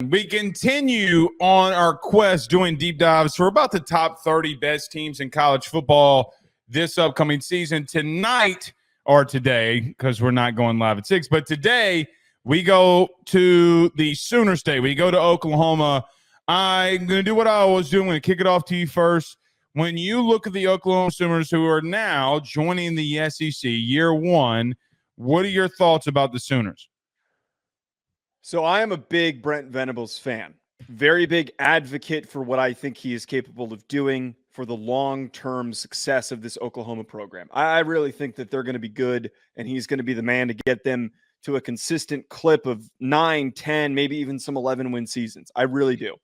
gentlemen, we continue on our quest doing deep dives for about the top 30 best teams in college football this upcoming season. Tonight, or today, because we're not going live at 6, but today we go to the Sooner State. We go to Oklahoma. I'm going to do what I always do. I'm going to kick it off to you first. When you look at the Oklahoma Sooners, who are now joining the SEC year one, what are your thoughts about the Sooners? So I am a big Brent Venables fan, very big advocate for what I think he is capable of doing for the long-term success of this Oklahoma program. I really think that they're going to be good, and he's going to be the man to get them to a consistent clip of 9, 10, maybe even some 11-win seasons. I really do.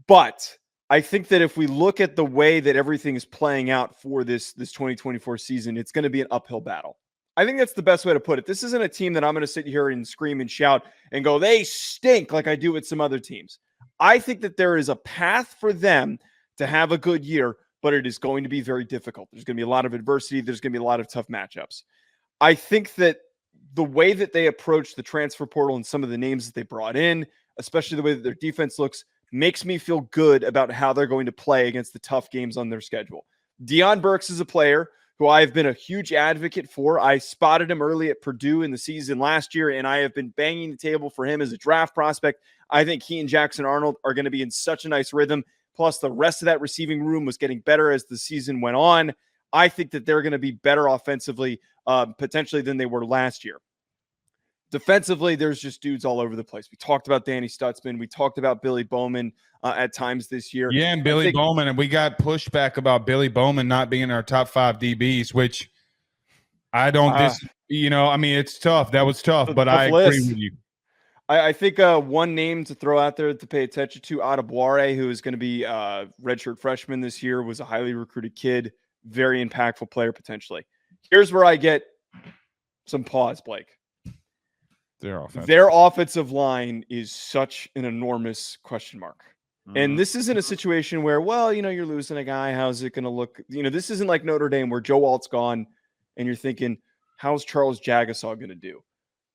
But I think that if we look at the way that everything is playing out for this 2024 season, it's going to be an uphill battle. I think that's the best way to put it. This isn't a team that I'm going to sit here and scream and shout and go, they stink like I do with some other teams. I think that there is a path for them to have a good year, but it is going to be very difficult. There's going to be a lot of adversity. There's going to be a lot of tough matchups. I think that the way that they approach the transfer portal and some of the names that they brought in, especially the way that their defense looks, makes me feel good about how they're going to play against the tough games on their schedule. Deion Burks is a player who I've been a huge advocate for. I spotted him early at Purdue in the season last year, and I have been banging the table for him as a draft prospect. I think he and Jackson Arnold are going to be in such a nice rhythm. Plus, the rest of that receiving room was getting better as the season went on. I think that they're going to be better offensively, potentially, than they were last year. Defensively, there's just dudes all over the place. We talked about Danny Stutzman. We talked about Billy Bowman at times this year. Yeah, and Billy Bowman. And we got pushback about Billy Bowman not being our top 5 DBs, which I don't it's tough. That was tough, but I agree with you. I think one name to throw out there to pay attention to, Adebawore, who is going to be a redshirt freshman this year, was a highly recruited kid, very impactful player potentially. Here's where I get some pause, Blake. Their offensive line is such an enormous question mark. And this isn't a situation where, well, you're losing a guy. How's it going to look? This isn't like Notre Dame where Joe Alt's gone and you're thinking, how's Charles Jagasaw going to do?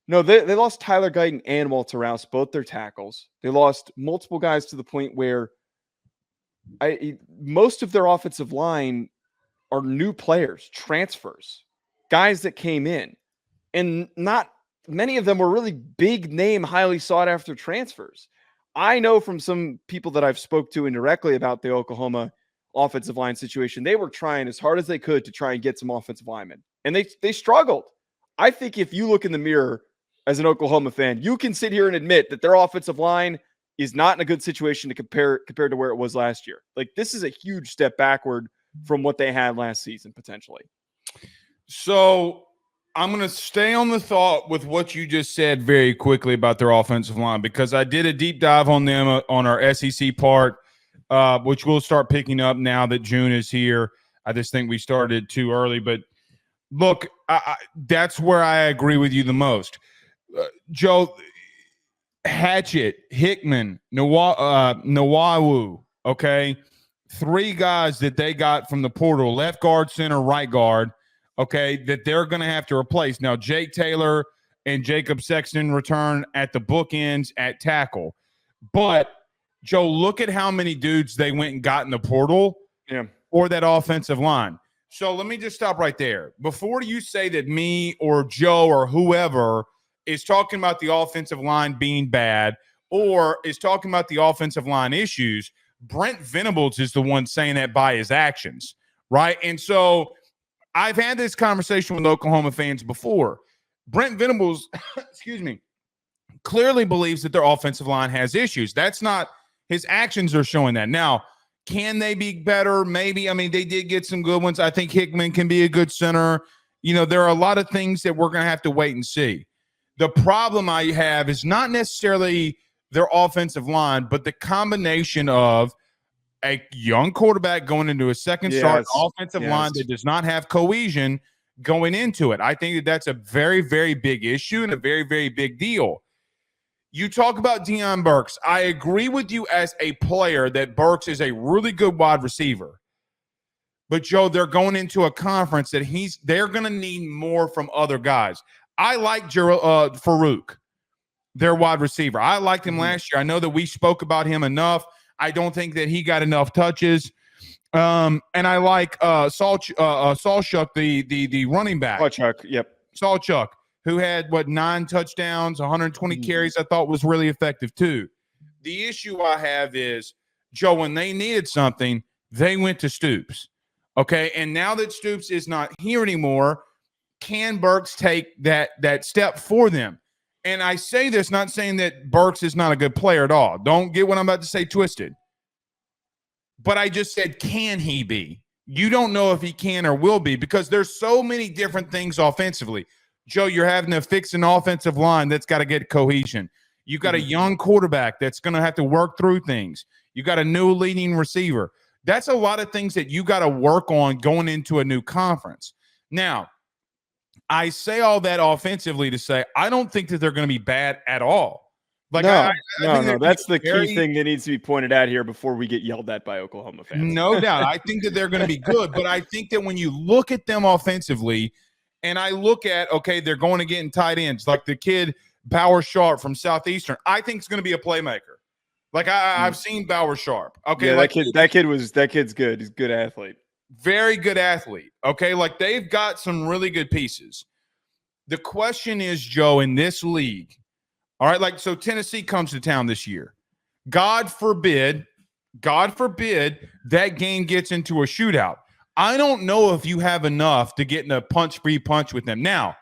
No, they lost Tyler Guyton and Walter Rouse, both their tackles. They lost multiple guys to the point where most of their offensive line are new players, transfers, guys that came in. And not many of them were really big name, highly sought after transfers. I know from some people that I've spoke to indirectly about the Oklahoma offensive line situation, they were trying as hard as they could to try and get some offensive linemen, and they struggled. I think if you look in the mirror as an Oklahoma fan, you can sit here and admit that their offensive line is not in a good situation to compared to where it was last year. Like, this is a huge step backward from what they had last season, potentially. So I'm going to stay on the thought with what you just said very quickly about their offensive line, because I did a deep dive on them on our SEC part, which we'll start picking up now that June is here. I just think we started too early. But, look, that's where I agree with you the most. Joe, Hatchett, Hickman, Nawawu, okay? 3 guys that they got from the portal, left guard, center, right guard, okay, that they're going to have to replace. Now, Jake Taylor and Jacob Sexton return at the bookends at tackle. But, Joe, look at how many dudes they went and got in the portal for that offensive line. So let me just stop right there. Before you say that me or Joe or whoever is talking about the offensive line being bad or is talking about the offensive line issues, Brent Venables is the one saying that by his actions, right? And so I've had this conversation with Oklahoma fans before. Brent Venables, clearly believes that their offensive line has issues. That's not – his actions are showing that. Now, can they be better? Maybe. I mean, they did get some good ones. I think Hickman can be a good center. There are a lot of things that we're going to have to wait and see. The problem I have is not necessarily their offensive line, but the combination of a young quarterback going into a second start, offensive line that does not have cohesion going into it. I think that that's a very, very big issue and a very, very big deal. You talk about Deion Burks. I agree with you as a player that Burks is a really good wide receiver. But, Joe, they're going into a conference that they're going to need more from other guys. I like Farouk. their wide receiver. I liked him last year. I know that we spoke about him enough. I don't think that he got enough touches. And I like Sawchuk, the running back. Sawchuk, yep. Sawchuk, who had 9 touchdowns, 120 carries. I thought was really effective too. The issue I have is, Joe, when they needed something, they went to Stoops. Okay, and now that Stoops is not here anymore, can Burks take that step for them? And I say this not saying that Burks is not a good player at all. Don't get what I'm about to say twisted. But I just said, can he be? You don't know if he can or will be because there's so many different things offensively. Joe, you're having to fix an offensive line that's got to get cohesion. You got a young quarterback that's going to have to work through things. You got a new leading receiver. That's a lot of things that you got to work on going into a new conference. Now, I say all that offensively to say I don't think that they're going to be bad at all. Like, no. That's the key thing that needs to be pointed out here before we get yelled at by Oklahoma fans. No doubt. I think that they're going to be good, but I think that when you look at them offensively, and I look at, okay, they're going to get in tight ends, like the kid Bauer Sharp from Southeastern, I think it's going to be a playmaker. Like I've seen Bauer Sharp. Okay, yeah, like that kid's good. He's a good athlete. Very good athlete. Okay, like they've got some really good pieces. The question is, Joe, in this league, all right, like so Tennessee comes to town this year. God forbid that game gets into a shootout. I don't know if you have enough to get in a punch-free punch with them. Now,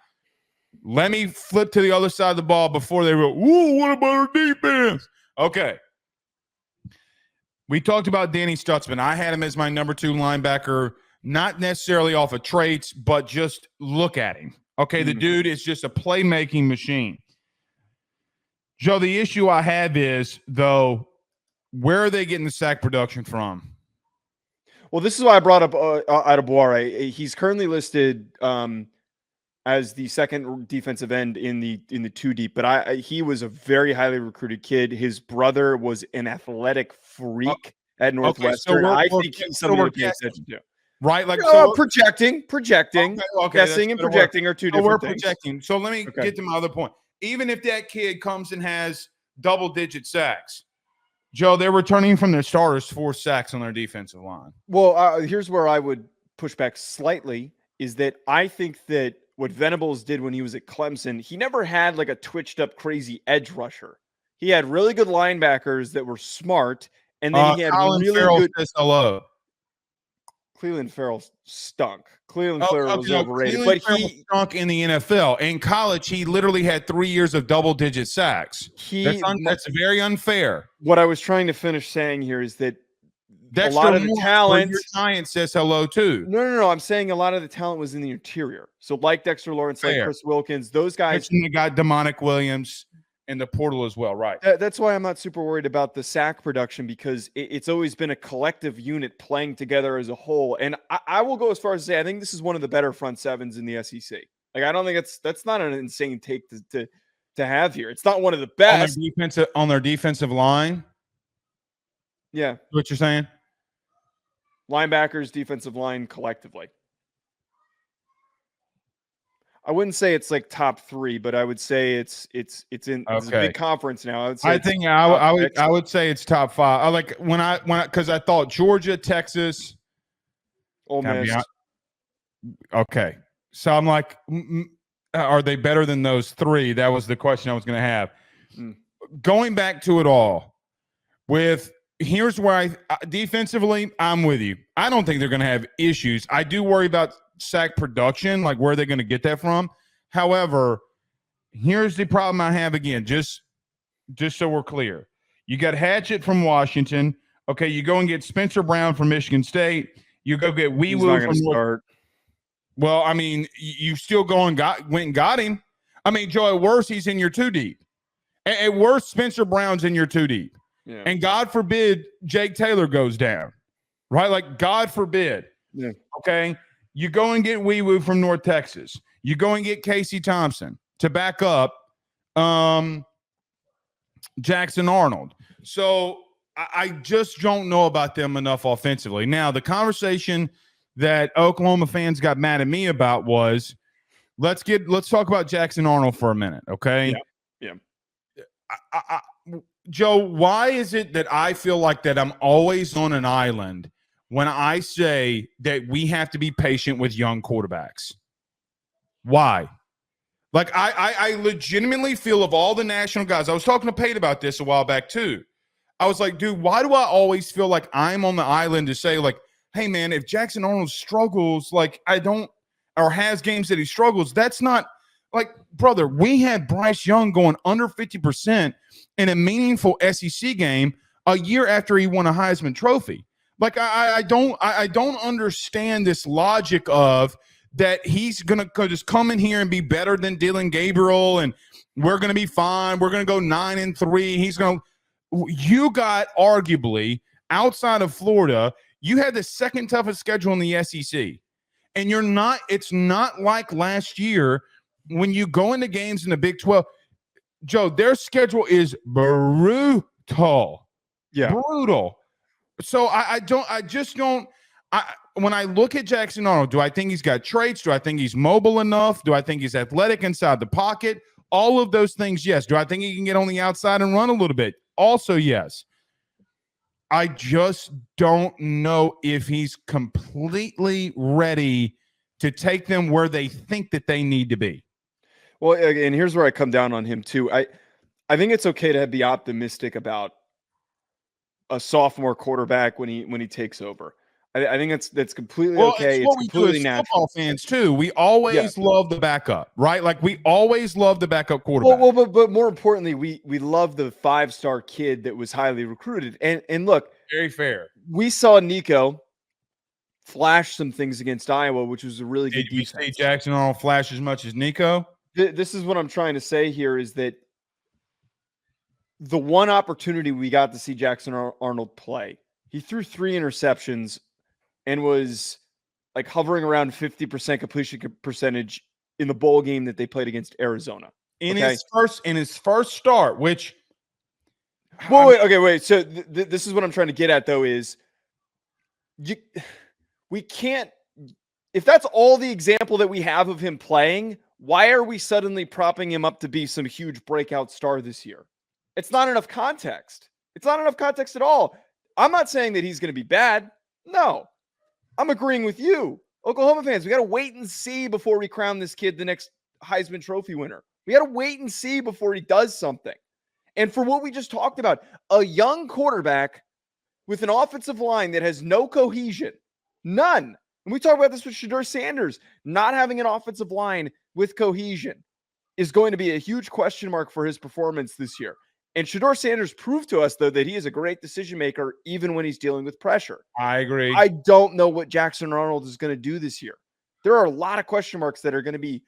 let me flip to the other side of the ball before they go, ooh, what about our defense? Okay. We talked about Danny Stutzman. I had him as my number 2 linebacker, not necessarily off of traits, but just look at him. Okay, the dude is just a playmaking machine. Joe, the issue I have is, though, where are they getting the sack production from? Well, this is why I brought up Adebawore. He's currently listed as the second defensive end in the 2 deep, but he was a very highly recruited kid. His brother was an athletic freak at Northwestern. Okay, I think he's something to pay attention to. Right, like projecting. Okay, guessing and projecting are 2 different things. Projecting. So let me get to my other point. Even if that kid comes and has double-digit sacks, Joe, they're returning from their starters 4 sacks on their defensive line. Well, here's where I would push back slightly, is that I think that what Venables did when he was at Clemson, he never had like a twitched-up crazy edge rusher. He had really good linebackers that were smart, and then he had really good. Says hello. Cleveland Farrell stunk. Cleveland Farrell was overrated, but he stunk in the NFL. In college, he literally had 3 years of double-digit sacks. That's very unfair. What I was trying to finish saying here is that Dexter a lot of the talent. Your science says hello too. No. I'm saying a lot of the talent was in the interior. So like Dexter Lawrence, like Chris Wilkins, those guys. You got Demonic Williams in the portal as well, right? That's why I'm not super worried about the sack production, because it's always been a collective unit playing together as a whole. And I will go as far as to say I think this is one of the better front sevens in the SEC. Like I don't think that's not an insane take to have here. It's not one of the best on their defensive line. Yeah, what you're saying? Linebackers, defensive line collectively. I wouldn't say it's like top 3, but I would say it's in it's a big conference now. I would say it's top 5. I like when because I thought Georgia, Texas, Ole Miss. Okay, so I'm like, are they better than those 3? That was the question I was going to have. Going back to it all, here's where defensively, I'm with you. I don't think they're going to have issues. I do worry about sack production, like where are they going to get that from? However, here's the problem I have again, just so we're clear. You got Hatchett from Washington. Okay, you go and get Spencer Brown from Michigan State. You go get Weewoo from start. Well, I mean, you still went and got him. I mean, Joe, at worst, he's in your 2 deep. At worst, Spencer Brown's in your 2 deep. Yeah. And God forbid Jake Taylor goes down, right? Like, God forbid. Yeah. Okay? You go and get Weewoo from North Texas. You go and get Casey Thompson to back up Jackson Arnold. So I just don't know about them enough offensively. Now, the conversation that Oklahoma fans got mad at me about was, let's talk about Jackson Arnold for a minute, okay? Yeah. Joe, why is it that I feel like that I'm always on an island when I say that we have to be patient with young quarterbacks? Why? Like, I legitimately feel of all the national guys, I was talking to Pate about this a while back too. I was like, dude, why do I always feel like I'm on the island to say, like, hey, man, if Jackson Arnold struggles, like, I don't, or has games that he struggles, that's not, like, brother, we had Bryce Young going under 50% in a meaningful SEC game a year after he won a Heisman Trophy. Like, I don't understand this logic of that he's going to just come in here and be better than Dylan Gabriel and we're going to be fine. We're going to go 9-3. He's going to, you got arguably outside of Florida, you had the second toughest schedule in the SEC. And you're not, it's not like last year when you go into games in the Big 12. Joe, their schedule is brutal. Yeah. Brutal. So when I look at Jackson Arnold, do I think he's got traits? Do I think he's mobile enough? Do I think he's athletic inside the pocket? All of those things, yes. Do I think he can get on the outside and run a little bit? Also, yes. I just don't know if he's completely ready to take them where they think that they need to be. Well, and here's where I come down on him too. I think it's okay to be optimistic about a sophomore quarterback when he takes over. I think that's completely okay. It's completely natural. Football fans too. We always love the backup, right? Like we always love the backup quarterback. Well, but more importantly, we love the 5-star kid that was highly recruited. And look, very fair. We saw Nico flash some things against Iowa, which was a really good defense. Did you see Jackson Arnold flash as much as Nico? This is what I'm trying to say here is that the one opportunity we got to see Jackson Arnold play, he threw 3 interceptions and was like hovering around 50% completion percentage in the bowl game that they played against Arizona. In his first start, which wait. So this is what I'm trying to get at though is we can't, if that's all the example that we have of him playing, why are we suddenly propping him up to be some huge breakout star this year? It's not enough context. It's not enough context at all. I'm not saying that he's going to be bad. No, I'm agreeing with you. Oklahoma fans, we got to wait and see before we crown this kid the next Heisman Trophy winner. We got to wait and see before he does something. And for what we just talked about, a young quarterback with an offensive line that has no cohesion, none. And we talk about this with Shedeur Sanders, not having an offensive line with cohesion is going to be a huge question mark for his performance this year. And Shedeur Sanders proved to us, though, that he is a great decision maker even when he's dealing with pressure. I agree. I don't know what Jackson Arnold is going to do this year. There are a lot of question marks that are going to be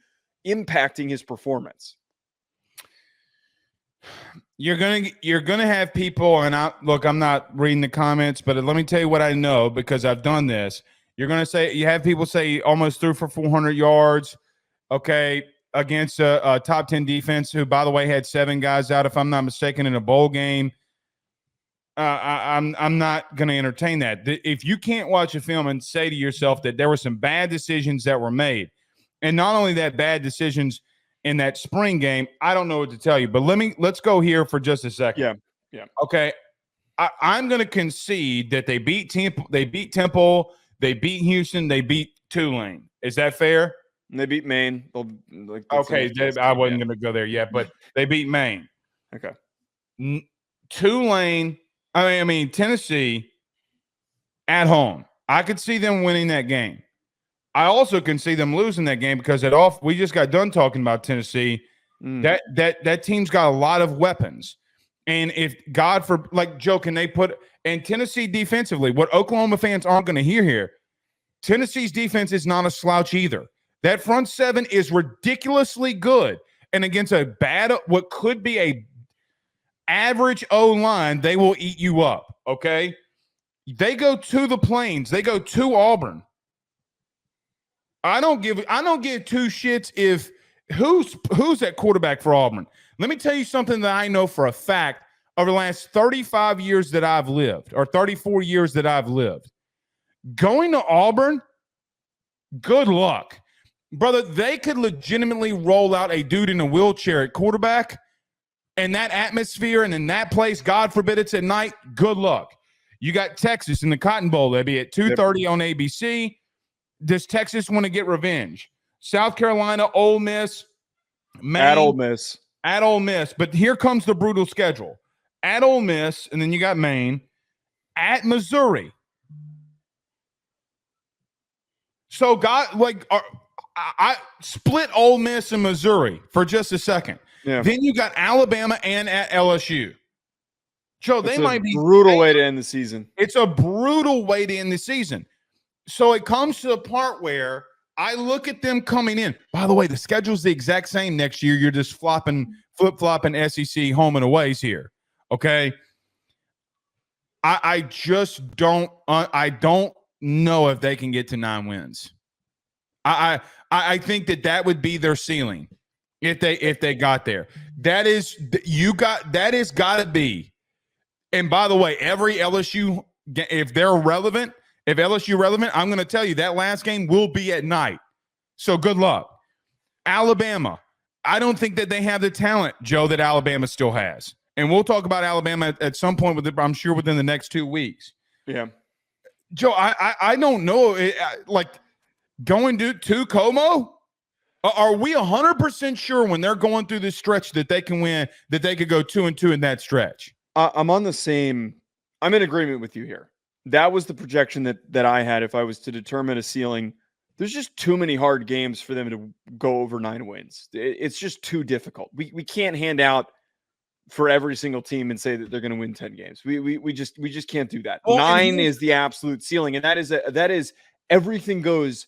impacting his performance. You're gonna have people, and I'm not reading the comments, but let me tell you what I know because I've done this. You're gonna say you have people say almost threw for 400 yards, okay, against a top 10 defense who, by the way, had 7 guys out, if I'm not mistaken, in a bowl game. I'm not going to entertain that. If you can't watch a film and say to yourself that there were some bad decisions that were made, and not only that, bad decisions in that spring game, I don't know what to tell you. But let's go here for just a second. Yeah. Okay, I'm going to concede that they beat Temple, they beat Houston, they beat Tulane. Is that fair? And they beat Maine. Okay, I wasn't going to go there yet, but they beat Maine. Okay. Tulane, Tennessee at home. I could see them winning that game. I also can see them losing that game because we just got done talking about Tennessee. That team's got a lot of weapons. And if God for like Joe, can they put and Tennessee defensively, what Oklahoma fans aren't going to hear here, Tennessee's defense is not a slouch either. That front 7 is ridiculously good. And against what could be a average O-line, they will eat you up, okay? They go to the Plains. They go to Auburn. I don't give 2 shits if who's that quarterback for Auburn. Let me tell you something that I know for a fact over the last 35 years that I've lived, or 34 years that I've lived. Going to Auburn, good luck. Brother, they could legitimately roll out a dude in a wheelchair at quarterback. and that atmosphere and in that place, God forbid it's at night, good luck. You got Texas in the Cotton Bowl. They'll be at 2:30 on ABC. Does Texas want to get revenge? South Carolina, Ole Miss, Maine. At Ole Miss. At Ole Miss. But here comes the brutal schedule. At Ole Miss, and then you got Maine. At Missouri. So, I split Ole Miss and Missouri for just a second. Yeah. Then you got Alabama and at LSU. Joe, they might be brutal way to end the season. It's a brutal way to end the season. So it comes to the part where I look at them coming in. By the way, the schedule's the exact same next year. You're just flip-flopping SEC home and aways here. Okay. I just don't I don't know if they can get to 9 wins. I think that would be their ceiling if they got there. That is got to be. And by the way, every LSU, if LSU relevant, I'm going to tell you that last game will be at night. So good luck. Alabama, I don't think that they have the talent, Joe, that Alabama still has. And we'll talk about Alabama at some point, I'm sure within the next 2 weeks. Yeah. Joe, I don't know. Going to Como? Are we 100% sure when they're going through this stretch that they can win, that they could go 2-2 in that stretch? I'm in agreement with you here. That was the projection that I had if I was to determine a ceiling. There's just too many hard games for them to go over 9 wins. It's just too difficult. We can't hand out for every single team and say that they're going to win 10 games. We just can't do that. Well, 9 is the absolute ceiling, and that is everything goes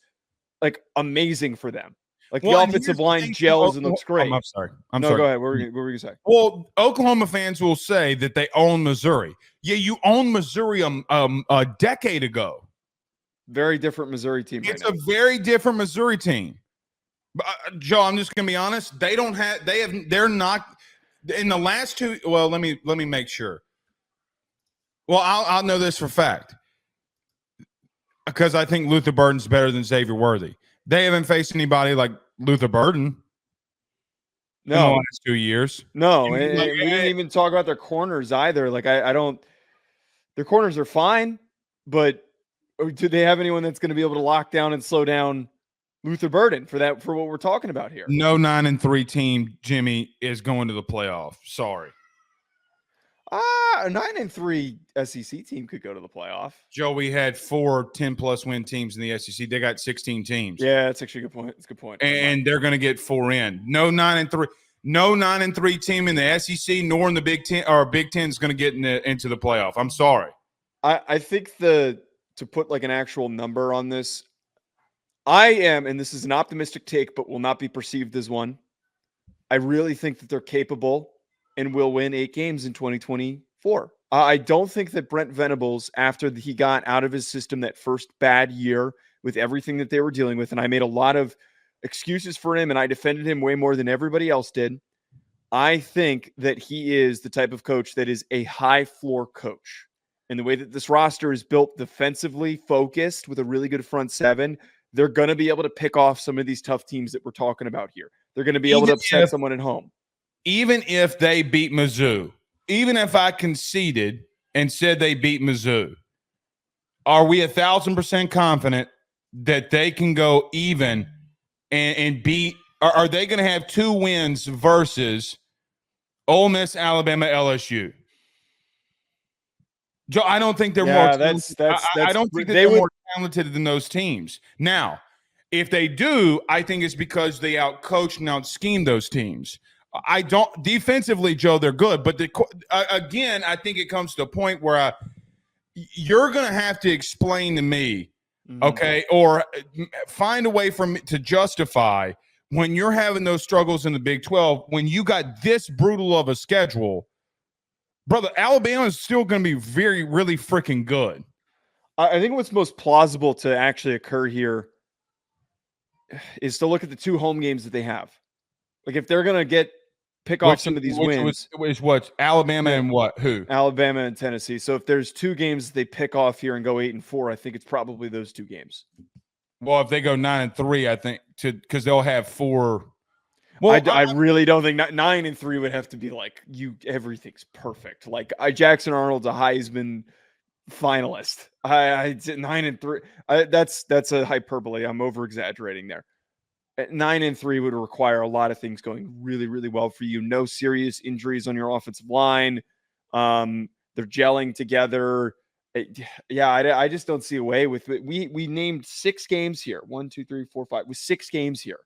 like amazing for them. Like the offensive line gels and looks great. I'm sorry. Go ahead. What were you going to say? Well, Oklahoma fans will say that they own Missouri. Yeah, you own Missouri a decade ago. Very different Missouri team. It's a very different Missouri team. Joe, I'm just going to be honest. They're not in the last 2. Well, let me make sure. Well, I'll know this for a fact because I think Luther Burden's better than Xavier Worthy. They haven't faced anybody like Luther Burden. In the last 2 years. No, we didn't even talk about their corners either. Like I don't. Their corners are fine, but do they have anyone that's going to be able to lock down and slow down Luther Burden for what we're talking about here? No 9-3 team, Jimmy, is going to the playoff. Sorry. A 9-3 SEC team could go to the playoff. Joe, we had 4 10+ win teams in the SEC. They got 16 teams. Yeah, that's actually a good point. It's a good point. And they're going to get 4 in. No 9-3 team in the SEC nor in the Big Ten or Big Ten is going to get into the playoff. I'm sorry. I think to put like an actual number on this, I am, and this is an optimistic take, but will not be perceived as one. I really think that they're capable and will win 8 games in 2024. I don't think that Brent Venables, after he got out of his system that first bad year with everything that they were dealing with, and I made a lot of excuses for him and I defended him way more than everybody else did. I think that he is the type of coach that is a high floor coach. And the way that this roster is built defensively focused with a really good front seven, they're going to be able to pick off some of these tough teams that we're talking about here. They're going to be able to upset someone at home. Even if they beat Mizzou, even if I conceded and said they beat Mizzou, are we 1,000% confident that they can go even and beat? Are they going to have 2 wins versus Ole Miss, Alabama, LSU? Joe, I don't think they're more. I don't think they're more talented than those teams. Now, if they do, I think it's because they outcoached and outschemed those teams. I don't defensively, Joe. They're good, but again, I think it comes to a point where you're going to have to explain to me, okay, or find a way for me to justify when you're having those struggles in the Big 12 when you got this brutal of a schedule. Brother, Alabama is still going to be really freaking good. I think what's most plausible to actually occur here is to look at the 2 home games that they have. Like if they're going to pick off some of these wins. Is what? Alabama and what? Who? Alabama and Tennessee. So if there's 2 games they pick off here and go 8-4, I think it's probably those 2 games. Well, if they go 9-3, I think because they'll have 4. Well, I really don't think 9-3 would have to be like everything's perfect. Like Jackson Arnold's a Heisman finalist. I 9-3. That's a hyperbole. I'm over exaggerating there. 9-3 would require a lot of things going really, really well for you. No serious injuries on your offensive line. They're gelling together. I just don't see a way with it. We named 6 games here. 1, 2, 3, 4, 5. With 6 games here.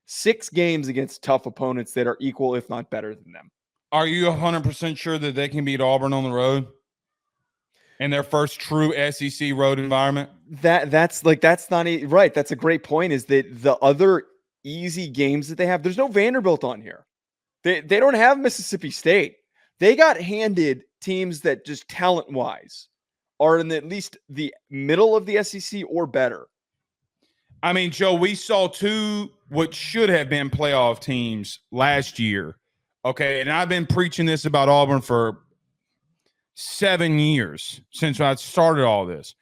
6 games against tough opponents that are equal, if not better than them. Are you 100% sure that they can beat Auburn on the road in their first true SEC road environment? That's not right. That's a great point. Is that the other easy games that they have? There's no Vanderbilt on here. They don't have Mississippi State. They got handed teams that just talent-wise are in at least the middle of the SEC or better. I mean, Joe, we saw 2 what should have been playoff teams last year. Okay, and I've been preaching this about Auburn for 7 years since I started all this.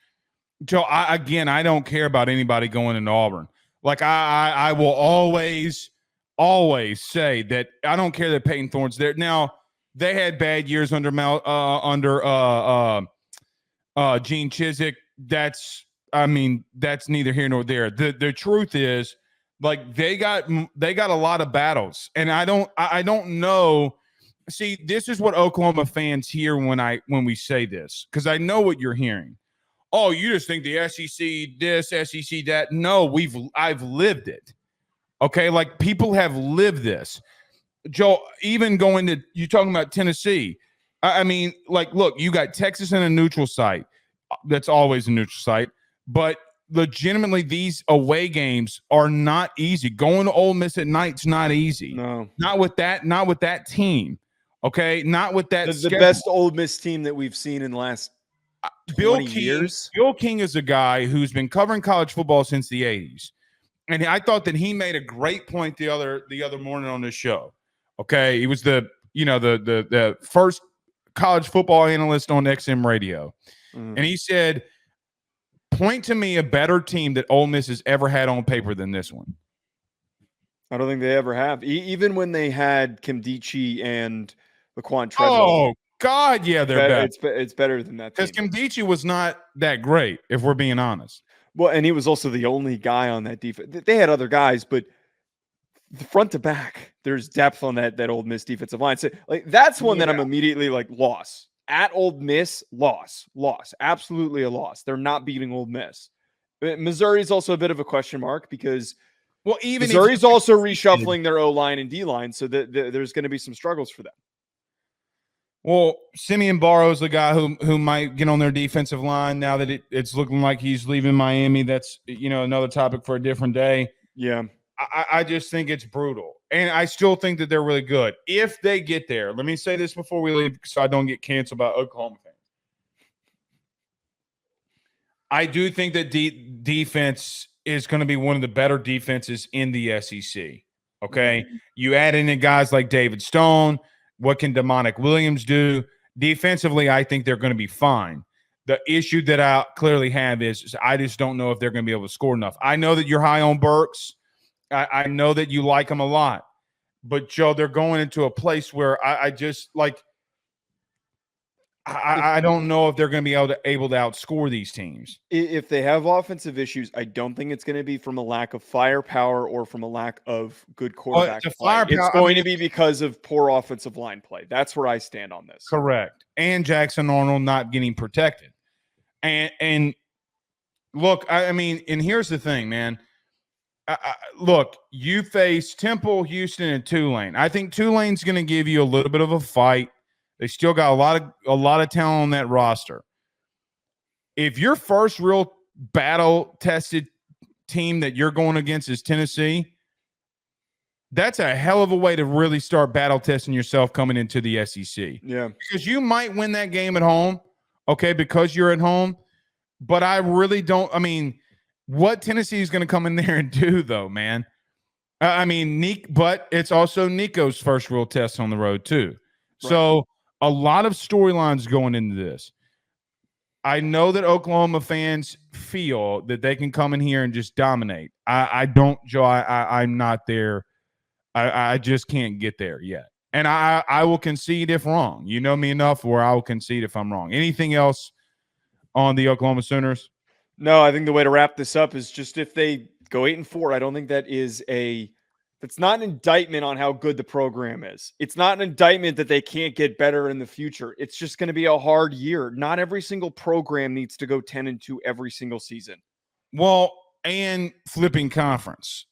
Joe, I don't care about anybody going into Auburn. Like I will always say that I don't care that Peyton Thorne's there. Now they had bad years under Gene Chizik. That's neither here nor there. The truth is, like they got a lot of battles, and I don't know. See, this is what Oklahoma fans hear when we say this, because I know what you're hearing. Oh, you just think the SEC this, SEC that. No, I've lived it. Okay, like people have lived this. Joe, even going to you talking about Tennessee. I mean, like, look, you got Texas in a neutral site. That's always a neutral site, but legitimately, these away games are not easy. Going to Ole Miss at night's not easy. No, not with that team. Okay, not with that. The best Ole Miss team that we've seen in the last 20 years. Bill King is a guy who's been covering college football since the 80s. And I thought that he made a great point the other morning on this show. Okay. He was the first college football analyst on XM radio. And he said, point to me a better team that Ole Miss has ever had on paper than this one. I don't think they ever have. Even when they had Kim Dichie and Laquan Treadwell. Oh, God, yeah, they're better. It's better than that. Because Kim Dichie was not that great, if we're being honest. Well, and he was also the only guy on that defense. They had other guys, but the front to back, there's depth on that Ole Miss defensive line. So, like, that's one that I'm immediately like, loss. At Ole Miss, loss. Absolutely a loss. They're not beating Ole Miss. Missouri is also a bit of a question mark because even Missouri's also reshuffling their O-line and D-line, so that there's going to be some struggles for them. Well, Simeon Barrow's the guy who might get on their defensive line now that it's looking like he's leaving Miami. That's another topic for a different day. Yeah. I just think it's brutal. And I still think that they're really good. If they get there, let me say this before we leave so I don't get canceled by Oklahoma fans. I do think that defense is going to be one of the better defenses in the SEC. Okay? Mm-hmm. You add in guys like David Stone. What can Demonic Williams do? Defensively, I think they're going to be fine. The issue that I clearly have is I just don't know if they're going to be able to score enough. I know that you're high on Burks. I know that you like him a lot. But, Joe, they're going into a place where I just, like, I don't know if they're going to be able to outscore these teams. If they have offensive issues, I don't think it's going to be from a lack of firepower or from a lack of good quarterback play. It's going to be because of poor offensive line play. That's where I stand on this. Correct. And Jackson Arnold not getting protected. And look, I mean, and here's the thing, man. Look, you face Temple, Houston, and Tulane. I think Tulane's going to give you a little bit of a fight. They still got a lot of talent on that roster. If your first real battle-tested team that you're going against is Tennessee, that's a hell of a way to really start battle-testing yourself coming into the SEC. Yeah. Because you might win that game at home, okay, because you're at home. But I really don't – I mean, what Tennessee is going to come in there and do, though, man? I mean, but it's also Nico's first real test on the road, too. Right. So – a lot of storylines going into this. I know that Oklahoma fans feel that they can come in here and just dominate. I don't, Joe. I'm not there. I just can't get there yet. And I will concede if wrong. You know me enough where I will concede if I'm wrong. Anything else on the Oklahoma Sooners? No, I think the way to wrap this up is just if they go 8-4, I don't think that's not an indictment on how good the program is. It's not an indictment that they can't get better in the future. It's just going to be a hard year. Not every single program needs to go 10-2 every single season. Well, and flipping conference,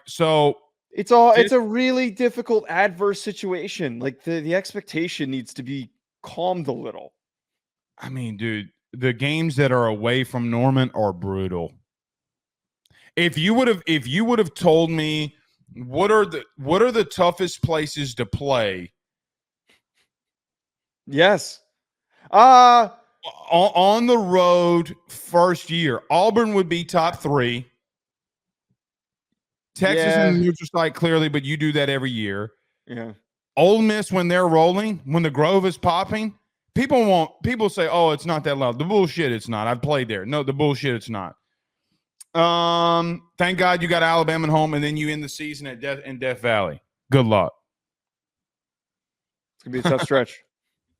so it's a really difficult adverse situation. Like the expectation needs to be calmed a little. I mean, dude, the games that are away from Norman are brutal. If you would have told me what are the toughest places to play? Yes. On the road first year, Auburn would be top 3. Texas and neutral site clearly, but you do that every year. Yeah. Ole Miss when they're rolling, when the Grove is popping, people say, "Oh, it's not that loud." The bullshit, it's not. I've played there. No, the bullshit, it's not. Thank God you got Alabama at home, and then you end the season in Death Valley. Good luck. It's gonna be a tough stretch.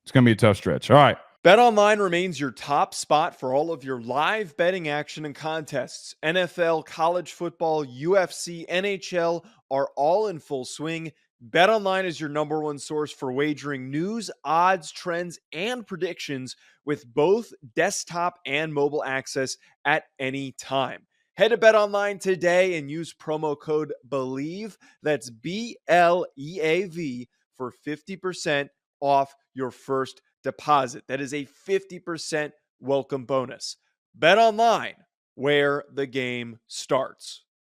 It's gonna be a tough stretch. All right. BetOnline remains your top spot for all of your live betting action and contests. NFL, college football, UFC, NHL are all in full swing. BetOnline is your number one source for wagering news, odds, trends, and predictions with both desktop and mobile access at any time. Head to BetOnline today and use promo code BELIEVE, that's BLEAV, for 50% off your first deposit. That is a 50% welcome bonus. BetOnline, where the game starts.